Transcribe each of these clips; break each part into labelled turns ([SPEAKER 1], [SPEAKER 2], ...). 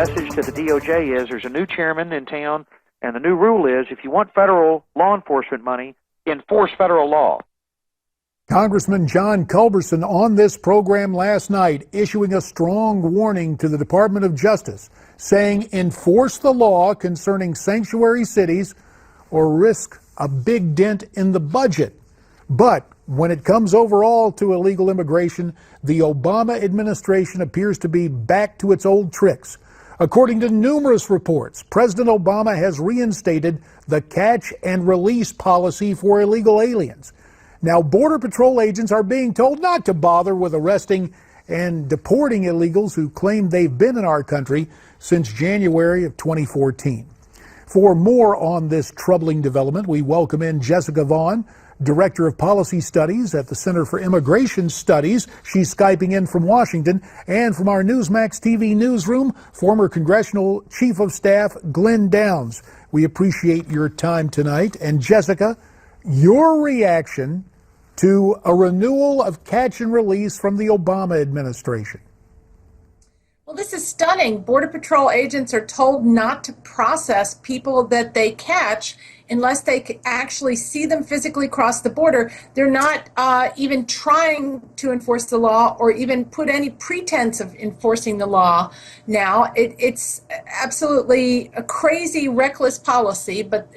[SPEAKER 1] message to the DOJ is there's a new chairman in town, and the new rule is if you want federal law enforcement money, enforce federal law.
[SPEAKER 2] Congressman John Culberson on this program last night issuing a strong warning to the Department of Justice, saying enforce the law concerning sanctuary cities or risk a big dent in the budget. But when it comes overall to illegal immigration, the Obama administration appears to be back to its old tricks. According to numerous reports, President Obama has reinstated the catch and release policy for illegal aliens. Now, Border Patrol agents are being told not to bother with arresting and deporting illegals who claim they've been in our country since January of 2014. For more on this troubling development, we welcome in Jessica Vaughan, Director of Policy Studies at the Center for Immigration Studies. She's Skyping in from Washington. And from our Newsmax TV newsroom, former Congressional Chief of Staff Glen Downs. We appreciate your time tonight. And Jessica, your reaction to a renewal of catch and release from the Obama administration.
[SPEAKER 3] Well, this is stunning. Border Patrol agents are told not to process people that they catch unless they actually see them physically cross the border. They're not even trying to enforce the law or even put any pretense of enforcing the law now. It's absolutely a crazy, reckless policy, but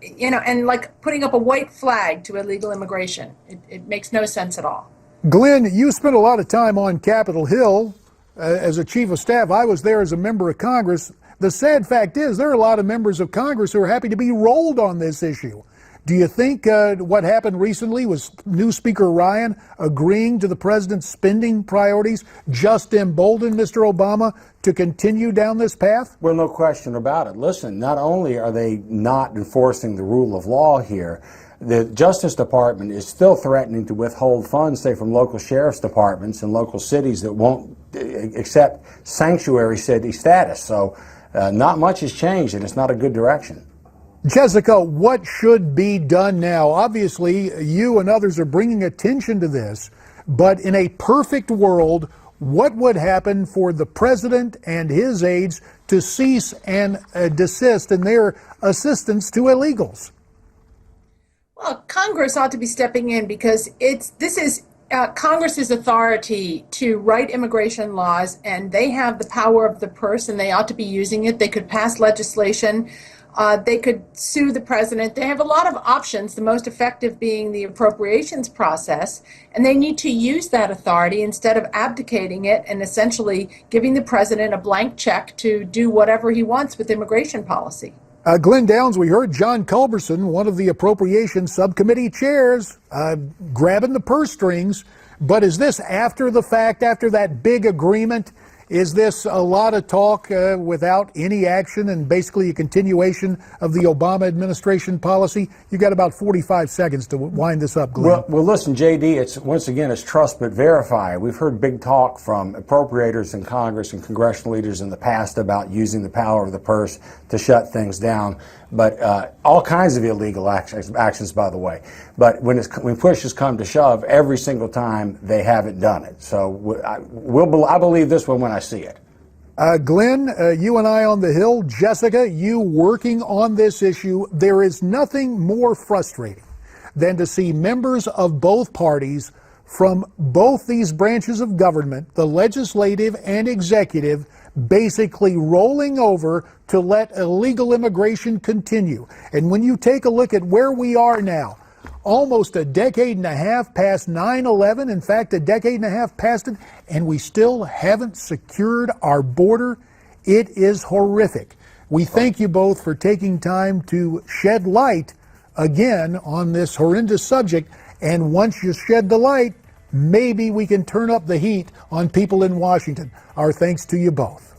[SPEAKER 3] you know, and like putting up a white flag to illegal immigration. It makes no sense at all.
[SPEAKER 2] Glenn, you spent a lot of time on Capitol Hill as a chief of staff. I was there as a member of Congress. The sad fact is there are a lot of members of Congress who are happy to be rolled on this issue. Do you think what happened recently was new Speaker Ryan agreeing to the president's spending priorities just emboldened Mr. Obama to continue down this path?
[SPEAKER 4] Well, no question about it. Listen, not only are they not enforcing the rule of law here, the Justice Department is still threatening to withhold funds, say, from local sheriff's departments and local cities that won't accept sanctuary city status. So not much has changed, and it's not a good direction.
[SPEAKER 2] Jessica, what should be done now? Obviously, you and others are bringing attention to this, but in a perfect world, what would happen for the president and his aides to cease and desist in their assistance to illegals?
[SPEAKER 3] Well, Congress ought to be stepping in because this is Congress's authority to write immigration laws, and they have the power of the purse, and they ought to be using it. They could pass legislation. They could sue the president. They have a lot of options, the most effective being the appropriations process, and they need to use that authority instead of abdicating it and essentially giving the president a blank check to do whatever he wants with immigration policy.
[SPEAKER 2] Glen Downs, we heard John Culberson, one of the Appropriations Subcommittee chairs, grabbing the purse strings. But is this after the fact, after that big agreement? Is this a lot of talk without any action and basically a continuation of the Obama administration policy? You got about 45 seconds to wind this up, Glenn.
[SPEAKER 4] Well, listen, JD, it's trust but verify. We've heard big talk from appropriators in Congress and congressional leaders in the past about using the power of the purse to shut things down. But all kinds of illegal actions, by the way. But when push has come to shove, every single time they haven't done it. So I believe this one when I see it.
[SPEAKER 2] Glenn, you and I on the Hill, Jessica, you working on this issue. There is nothing more frustrating than to see members of both parties from both these branches of government, the legislative and executive, basically rolling over to let illegal immigration continue. And when you take a look at where we are now, almost a decade and a half past 9/11, in fact, a decade and a half past it, and we still haven't secured our border. It is horrific. We thank you both for taking time to shed light again on this horrendous subject. And once you shed the light, maybe we can turn up the heat on people in Washington. Our thanks to you both.